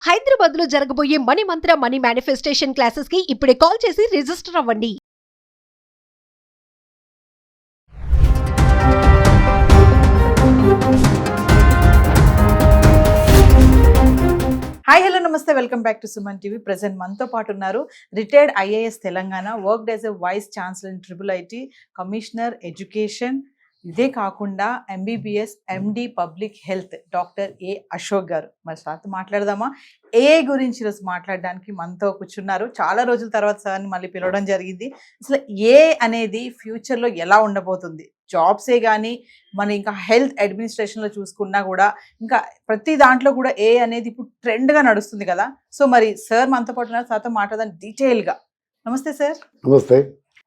హైదరాబాద్ లో జరగబోయే మనీ మంత్ర money manifestation classes కి ఇప్పుడే కాల్ చేసి రిజిస్టర్ అవ్వండి. హాయ్ హలో నమస్తే welcome back to Suman TV. Present మనతో పాటు ఉన్నారు retired IAS Telangana, worked as a vice chancellor in triple IT, commissioner education, ఇదే కాకుండా MBBS MD public health doctor A Ashok garu. మరి సార్తో మాట్లాడదామా? ఏ గురించి ఈరోజు మాట్లాడడానికి మనతో కూర్చున్నారు. చాలా రోజుల తర్వాత సార్ని మళ్ళీ పిలవడం జరిగింది. అసలు ఏ అనేది ఫ్యూచర్లో ఎలా ఉండబోతుంది, జాబ్సే కానీ మన ఇంకా హెల్త్ అడ్మినిస్ట్రేషన్లో చూసుకున్నా కూడా ఇంకా ప్రతి దాంట్లో కూడా ఏ అనేది ఇప్పుడు ట్రెండ్గా నడుస్తుంది కదా. సో మరి సార్ మనతో పాటు ఉన్నారు, సార్తో మాట్లాడదాం డీటెయిల్గా. నమస్తే సార్. నమస్తే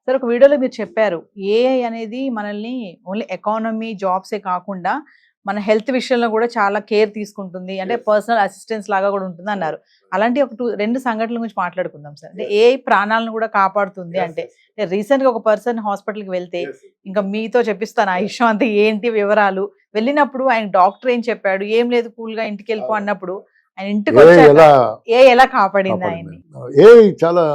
సార్, ఒక వీడియోలో మీరు చెప్పారు ఏఐ అనేది మనల్ని ఓన్లీ ఎకానమీ జాబ్సే కాకుండా మన హెల్త్ విషయంలో కూడా చాలా కేర్ తీసుకుంటుంది, అంటే పర్సనల్ అసిస్టెన్స్ లాగా కూడా ఉంటుంది అన్నారు. అలాంటి రెండు సంఘటనల గురించి మాట్లాడుకుందాం సార్. అంటే ఏఐ ప్రాణాలను కూడా కాపాడుతుంది అంటే రీసెంట్గా ఒక పర్సన్ హాస్పిటల్కి వెళ్తే ఇంకా మీతో చెప్పిస్తాను ఆ విషయం అంతా ఏంటి వివరాలు. వెళ్ళినప్పుడు ఆయన డాక్టర్ ఏం చెప్పాడు, ఏం లేదు కూల్గా ఇంటికి వెళ్ళిపో అన్నప్పుడు ఆయన ఇంటికి వచ్చాక ఏ ఎలా కాపాడింది ఆయన్ని? ఏ చాలా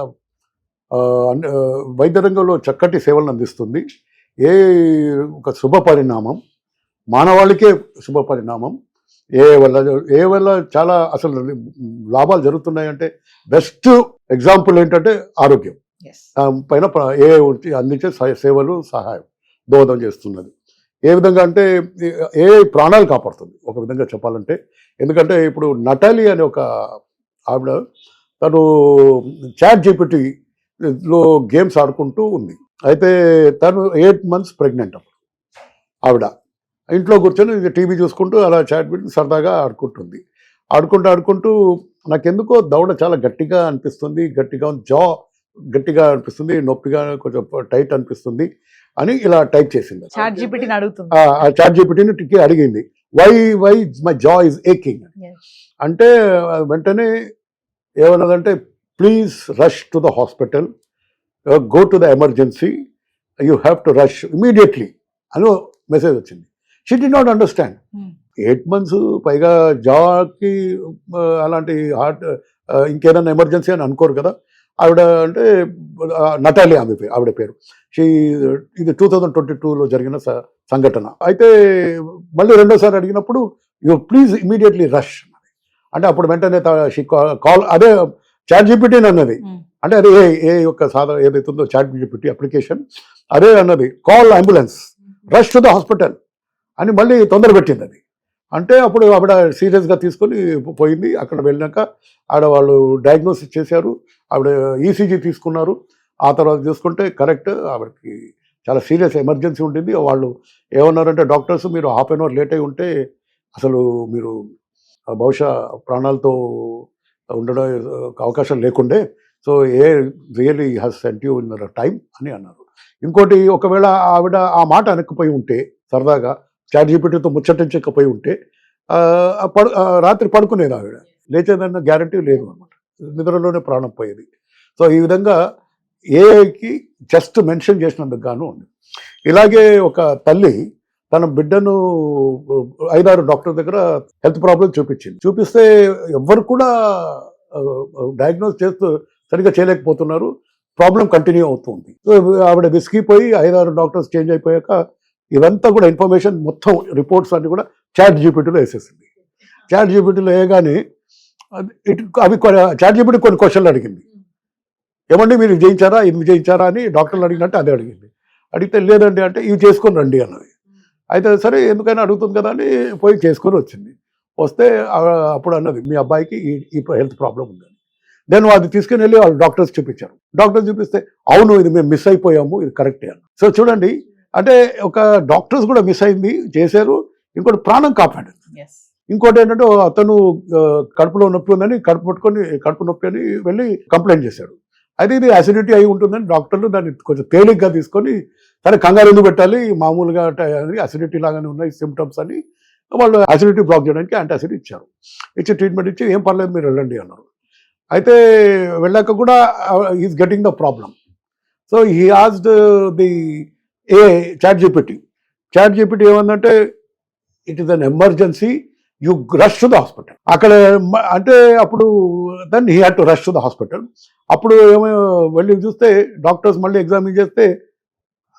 వైద్య రంగంలో చక్కటి సేవలను అందిస్తుంది. ఏ ఒక శుభ పరిణామం, మానవాళికే శుభ పరిణామం. ఏ వల్ల చాలా అసలు లాభాలు జరుగుతున్నాయంటే బెస్ట్ ఎగ్జాంపుల్ ఏంటంటే ఆరోగ్యం పైన ఏ అందించే సేవలు సహాయం దోహదం చేస్తున్నది. ఏ విధంగా అంటే ఏ ప్రాణాలు కాపాడుతుంది ఒక విధంగా చెప్పాలంటే. ఎందుకంటే ఇప్పుడు నటాలి అనే ఒక ఆవిడ, తను చాట్ జీపీటీ లో గేమ్స్ ఆడుకుంటూ ఉంది. అయితే తను 8 months ప్రెగ్నెంట్. అప్పుడు ఆవిడ ఇంట్లో కూర్చొని టీవీ చూసుకుంటూ అలా చాట్ పెట్టి సరదాగా ఆడుకుంటుంది. ఆడుకుంటూ నాకెందుకో దవడ చాలా గట్టిగా అనిపిస్తుంది, గట్టిగా అనిపిస్తుంది, నొప్పిగా కొంచెం టైట్ అనిపిస్తుంది అని ఇలా టైప్ చేసింది. చాట్ జీపీటీని అడుగుతుంది. ఆ చాట్ జీపీటీని అడిగింది, why my jaw is aching అంటే వెంటనే ఏమన్నదంటే, please rush to the hospital, go to the emergency, you have to rush immediately అని మెసేజ్ వచ్చింది. She did not understand. 8 months పైగా జాకి అలాంటి హార్ట్ ఇంకేదైనా ఎమర్జెన్సీ అని అనుకోరు కదా. ఆవిడ అంటే నటాలి ఆవిడ పేరు. ఇది 2022లో జరిగిన సంఘటన. అయితే మళ్ళీ రెండోసారి అడిగినప్పుడు యూ ప్లీజ్ ఇమీడియట్లీ రష్ అంటే అప్పుడు వెంటనే కాల్ అదే చాట్ జీపీటీ అన్నది. అంటే అదే ఏ యొక్క సాధారణ ఏదైతుందో చాట్ జీపీటీ అప్లికేషన్ అదే అన్నది, call ambulance, rush to the hospital అని మళ్ళీ తొందర పెట్టింది అది. అంటే అప్పుడు ఆవిడ సీరియస్గా తీసుకొని పోయింది. అక్కడ వెళ్ళినాక ఆడ వాళ్ళు డయాగ్నోసిస్ చేశారు, ఆవిడ ఈసీజీ తీసుకున్నారు. ఆ తర్వాత చూసుకుంటే కరెక్ట్ ఆవిడకి చాలా సీరియస్ ఎమర్జెన్సీ ఉండింది. వాళ్ళు ఏమన్నారంటే డాక్టర్స్, మీరు 1/2 hour లేట్ అయి ఉంటే అసలు మీరు బహుశా ప్రాణాలతో ఉండడం అవకాశం లేకుండే, so really has sent you in time అని అన్నారు. ఇంకోటి, ఒకవేళ ఆవిడ ఆ మాట అనకపోయి ఉంటే, సరదాగా చాట్ జీపీటీతో ముచ్చటించకపోయి ఉంటే రాత్రి పడుకునేది ఆవిడ, లేచేదన్న గ్యారంటీ లేదు అనమాట. నిద్రలోనే ప్రాణం పోయేది. సో ఈ విధంగా ఏఐకి జస్ట్ మెన్షన్ చేసినందుకు గాను ఉంది. ఇలాగే ఒక తల్లి తన బిడ్డను 5-6 డాక్టర్ దగ్గర హెల్త్ ప్రాబ్లమ్ చూపిస్తే ఎవ్వరు కూడా డయాగ్నోస్ సరిగ్గా చేయలేకపోతున్నారు. ప్రాబ్లం కంటిన్యూ అవుతుంది. సో ఆవిడ విసిగిపోయి 5-6 డాక్టర్స్ చేంజ్ అయిపోయాక ఇదంతా కూడా ఇన్ఫర్మేషన్ మొత్తం రిపోర్ట్స్ అన్ని కూడా చాట్ జీపీటీలో వేసేసింది. చాట్ జీపీటీలో వేయగానే చాట్ జీపీటీ కొన్ని క్వశ్చన్లు అడిగింది. ఏమండి మీరు ఇది చేయించారా అని డాక్టర్లు అడిగినట్టు అదే అడిగింది. అడిగితే లేదండి అంటే, ఇవి చేసుకొని రండి అన్నది. అయితే సరే ఎందుకైనా అడుగుతుంది కదా అని పోయి చేసుకొని వచ్చింది. వస్తే అప్పుడు అన్నది, మీ అబ్బాయికి ఈ హెల్త్ ప్రాబ్లం ఉందని. నేను అది తీసుకుని వెళ్ళి వాళ్ళు డాక్టర్స్ చూపించారు. డాక్టర్స్ చూపిస్తే, అవును ఇది మేము మిస్ అయిపోయాము, ఇది కరెక్టే అన్న. సో చూడండి, అంటే ఒక డాక్టర్స్ కూడా మిస్ అయింది, చేశారు. ఇంకోటి ప్రాణం కాపాడింది. ఇంకోటి ఏంటంటే, అతను కడుపులో నొప్పి ఉందని కడుపు నొప్పి అని వెళ్ళి కంప్లైంట్ చేశాడు. అయితే ఇది అసిడిటీ అయి ఉంటుందని డాక్టర్లు దాన్ని కొంచెం తేలిగ్గా తీసుకొని, సరే కంగారు ఎందుకు పెట్టాలి, మామూలుగా అసిడిటీ లాగానే ఉన్నాయి సిమ్టమ్స్ అని వాళ్ళు అసిడిటీ బ్లాక్ చేయడానికి యాంటాసిడ్ ఇచ్చారు. ఇచ్చి ట్రీట్మెంట్ ఇచ్చి ఏం పర్లేదు మీరు వెళ్ళండి అన్నారు. అయితే వెళ్ళాక కూడా is getting the problem. So he asked the ChatGPT ఏమందంటే, it is an emergency, you rush to the hospital. అక్కడ అంటే అప్పుడు then he had to rush to the hospital. అప్పుడు ఏమో వెళ్ళి చూస్తే డాక్టర్స్ మళ్ళీ ఎగ్జామిన్ చేస్తే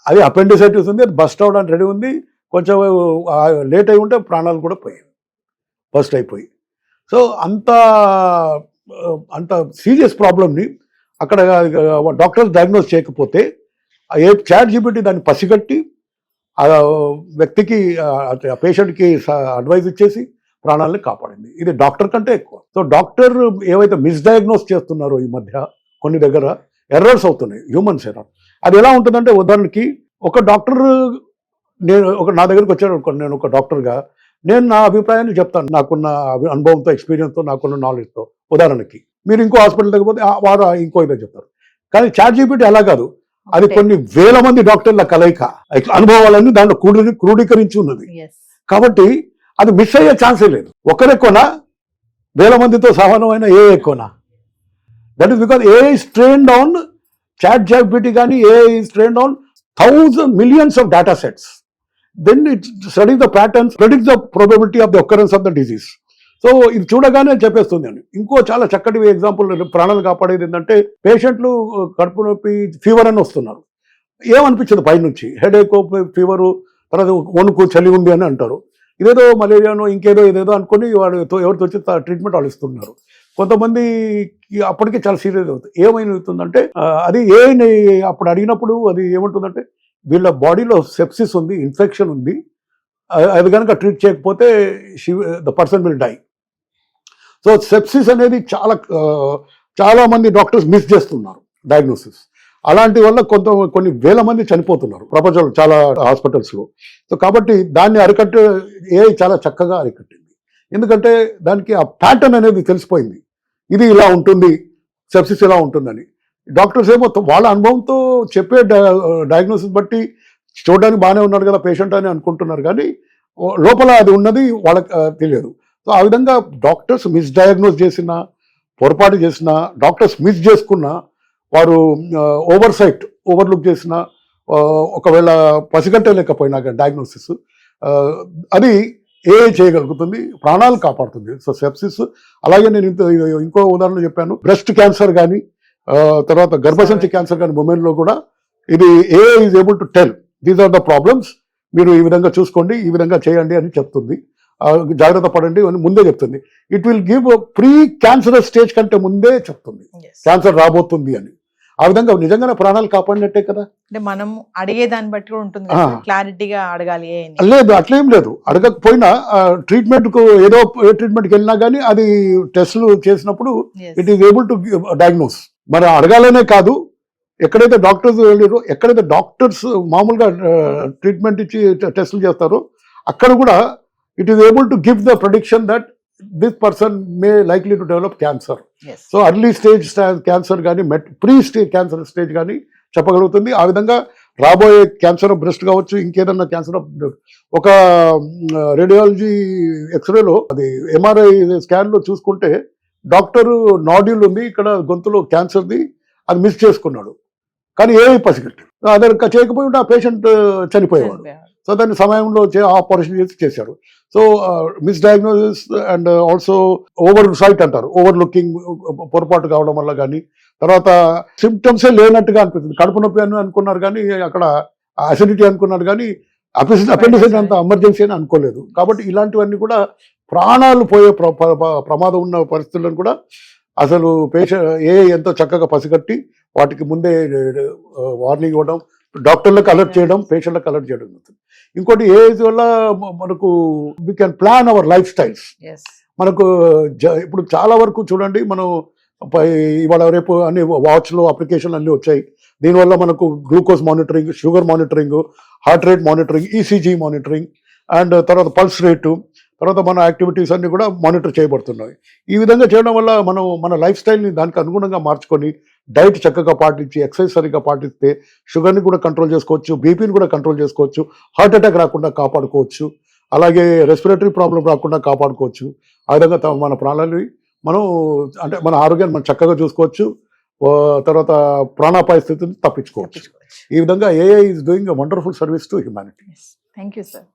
అది అపెండిసైటిస్ ఉంది, అది బస్ట్ అవడానికి రెడీ ఉంది, కొంచెం లేట్ అయి ఉంటే ప్రాణాలు కూడా పోయాయి, బస్ట్ అయిపోయి. సో అంత సీరియస్ ప్రాబ్లమ్ని అక్కడ డాక్టర్స్ డయాగ్నోస్ చేయకపోతే చాట్ జీపీటీ దాన్ని పసిగట్టి ఆ వ్యక్తికి ఆ పేషెంట్కి అడ్వైజ్ ఇచ్చేసి ప్రాణాలని కాపాడింది. ఇది డాక్టర్ కంటే ఎక్కువ. సో డాక్టర్ ఏవైతే మిస్డయాగ్నోస్ చేస్తున్నారో ఈ మధ్య కొన్ని దగ్గర ఎర్రర్స్ అవుతున్నాయి, హ్యూమన్స్ ఎర్రర్. అది ఎలా ఉంటుందంటే, ఉదాహరణకి ఒక డాక్టర్ నా దగ్గరికి వచ్చాడు, నేను ఒక డాక్టర్గా నేను నా అభిప్రాయాన్ని చెప్తాను, నాకున్న అనుభవంతో, ఎక్స్పీరియన్స్తో, నాకున్న నాలెడ్జ్తో. ఉదాహరణకి మీరు ఇంకో హాస్పిటల్ దగ్గర వారు ఇంకో ఇదే చెప్తారు. కానీ చాట్ జీపీటీ అలా కాదు, అది కొన్ని వేల మంది డాక్టర్ల కలయిక, అనుభవాలన్నీ దాంట్లో క్రోడీకరించి ఉన్నది. కాబట్టి అది మిస్ అయ్యే ఛాన్సే లేదు. ఒకరెక్కువనా వేల మందితో సమానమైన ఏ ఎక్కువనా? That is because AI is trained on ChatGPT, కానీ AI is trained on millions of data sets. Then it studies the patterns, predicts the probability of the occurrence of the disease. So ఇది చూడగానే చెప్పేస్తుంది అండి. ఇంకో చాలా చక్కటి example ప్రాణాలు కాపాడేది ఏంటంటే, పేషెంట్లు కడుపు నొప్పి, ఫీవర్ అని వస్తున్నారు, ఏమనిపించదు పైనుంచి, హెడేక్, ఫీవరు, తర్వాత వణుకు, చలి ఉంది అని అంటారు. ఇదేదో మలేరియానో ఇంకేదో ఏదేదో అనుకుని ఎవరితో వచ్చి ట్రీట్మెంట్ వాళ్ళు ఇస్తున్నారు. కొంతమంది అప్పటికే చాలా సీరియస్ అవుతుంది. ఏమైతుందంటే అది అప్పుడు అడిగినప్పుడు అది ఏమంటుందంటే, వీళ్ళ బాడీలో సెప్సిస్ ఉంది, ఇన్ఫెక్షన్ ఉంది, అది కనుక ట్రీట్ చేయకపోతే the person will die. So sepsis అనేది చాలా మంది డాక్టర్స్ మిస్ చేస్తున్నారు డయాగ్నోసిస్. అలాంటి వల్ల కొన్ని వేల మంది చనిపోతున్నారు ప్రపంచంలో చాలా హాస్పిటల్స్లో. సో కాబట్టి దాన్ని అరికట్టే చాలా చక్కగా అరికట్టింది. ఎందుకంటే దానికి ఆ ప్యాటర్న్ అనేది తెలిసిపోయింది, ఇది ఇలా ఉంటుంది, సెప్సిస్ ఇలా ఉంటుందని. డాక్టర్స్ ఏమో వాళ్ళ అనుభవంతో చెప్పే డయాగ్నోసిస్ బట్టి చూడడానికి బాగానే ఉన్నాడు కదా పేషెంట్ అని అనుకుంటున్నారు, కానీ లోపల అది ఉన్నది వాళ్ళకి తెలియదు. సో ఆ విధంగా డాక్టర్స్ మిస్డయాగ్నోస్ చేసిన, పొరపాటు చేసిన, డాక్టర్స్ మిస్ చేసుకున్న, వారు ఓవర్లుక్ చేసిన, ఒకవేళ పసిగట్టలేకపోయినా డయాగ్నోసిస్, అది చేయగలుగుతుంది, ప్రాణాలు కాపాడుతుంది. So sepsis. అలాగే నేను ఇంకో ఉదాహరణ చెప్పాను, బ్రెస్ట్ క్యాన్సర్ కానీ, తర్వాత గర్భసంచి క్యాన్సర్ కానీ ఉమెన్లో కూడా ఇది is able to tell these are the problems, మీరు ఈ విధంగా చూసుకోండి, ఈ విధంగా చేయండి అని చెప్తుంది. జాగ్రత్త పడండి అని ముందే చెప్తుంది. It will give pre cancerous stage కంటే ముందే చెప్తుంది క్యాన్సర్ రాబోతుంది అని. ఆ విధంగా నిజంగానే ప్రాణాలు కాపాడినట్టే కదా. అంటే మనం అడిగే దాన్ని బట్టి కూడా ఉంటుంది, క్లారిటీగా అడగాలి. లేదు, అట్లేం లేదు. అడగకపోయినా ట్రీట్మెంట్కు ఏ ట్రీట్మెంట్కి వెళ్ళినా కానీ అది టెస్టులు చేసినప్పుడు it is able to diagnose. మరి అడగాలనే కాదు, ఎక్కడైతే డాక్టర్స్ వెళ్ళారో, ఎక్కడైతే డాక్టర్స్ మామూలుగా ట్రీట్మెంట్ ఇచ్చి టెస్టులు చేస్తారో, అక్కడ కూడా it is able to give the prediction that this person may likely to develop cancer. So early stage cancer కానీ, ప్రీ స్టేజ్ క్యాన్సర్ స్టేజ్ కానీ చెప్పగలుగుతుంది. ఆ విధంగా రాబోయే క్యాన్సర్ ఆఫ్ బ్రెస్ట్ కావచ్చు, ఇంకేదన్నా క్యాన్సర్ ఆఫ్, ఒక రేడియాలజీ ఎక్స్రేలో, అది ఎంఆర్ఐ స్కాన్లో చూసుకుంటే డాక్టరు నాడ్యూల్ ఉంది ఇక్కడ గొంతులో క్యాన్సర్ది, అది మిస్ చేసుకున్నాడు, కానీ ఏమి పసిగట్టాడు. అదే చేయకపోయి ఉంటే ఆ పేషెంట్ చనిపోయేవాడు. సో దాన్ని సమయంలో ఆపరేషన్ చేశాడు. So misdiagnosis and also oversight అంటారు, ఓవర్లుకింగ్, పొరపాటు కావడం వల్ల కానీ, తర్వాత సిమ్టమ్సే లేనట్టుగా అనిపిస్తుంది. కడుపు నొప్పి అని అనుకున్నారు కానీ అక్కడ అసిడిటీ అనుకున్నారు, కానీ అపెండిసైటిస్ అంత ఎమర్జెన్సీ అని అనుకోలేదు. కాబట్టి ఇలాంటివన్నీ కూడా ప్రాణాలు పోయే ప్రమాదం ఉన్న పరిస్థితులను కూడా అసలు ఎంతో చక్కగా పసిగట్టి వాటికి ముందే వార్నింగ్ ఇవ్వడం, డాక్టర్లకు అలర్ట్ చేయడం, పేషెంట్లకు అలర్ట్ చేయడం జరుగుతుంది. ఇంకోటి ఏజ్ వల్ల మనకు we can plan our life styles. మనకు ఇప్పుడు చాలా వరకు చూడండి, మనం ఇవాళ రేపు అన్ని వాచ్లో అప్లికేషన్లు అన్నీ వచ్చాయి. దీనివల్ల మనకు glucose monitoring, sugar monitoring, heart rate monitoring, ECG monitoring, and తర్వాత పల్స్ రేటు, తర్వాత మన యాక్టివిటీస్ అన్నీ కూడా మానిటర్ చేయబడుతున్నాయి. ఈ విధంగా చేయడం వల్ల మనం మన లైఫ్ స్టైల్ని దానికి అనుగుణంగా మార్చుకొని, డైట్ చక్కగా పాటించి, ఎక్సర్సైజ్ సరిగ్గా పాటిస్తే షుగర్ని కూడా కంట్రోల్ చేసుకోవచ్చు, బీపీని కూడా కంట్రోల్ చేసుకోవచ్చు, హార్ట్ అటాక్ రాకుండా కాపాడుకోవచ్చు, అలాగే రెస్పిరేటరీ ప్రాబ్లం రాకుండా కాపాడుకోవచ్చు. ఆ విధంగా మన ప్రాణాలని మనం, అంటే మన ఆరోగ్యాన్ని మనం చక్కగా చూసుకోవచ్చు, తర్వాత ప్రాణాపాయ స్థితిని తప్పించుకోవచ్చు. ఈ విధంగా AI is doing a wonderful service to humanity. Thank you sir.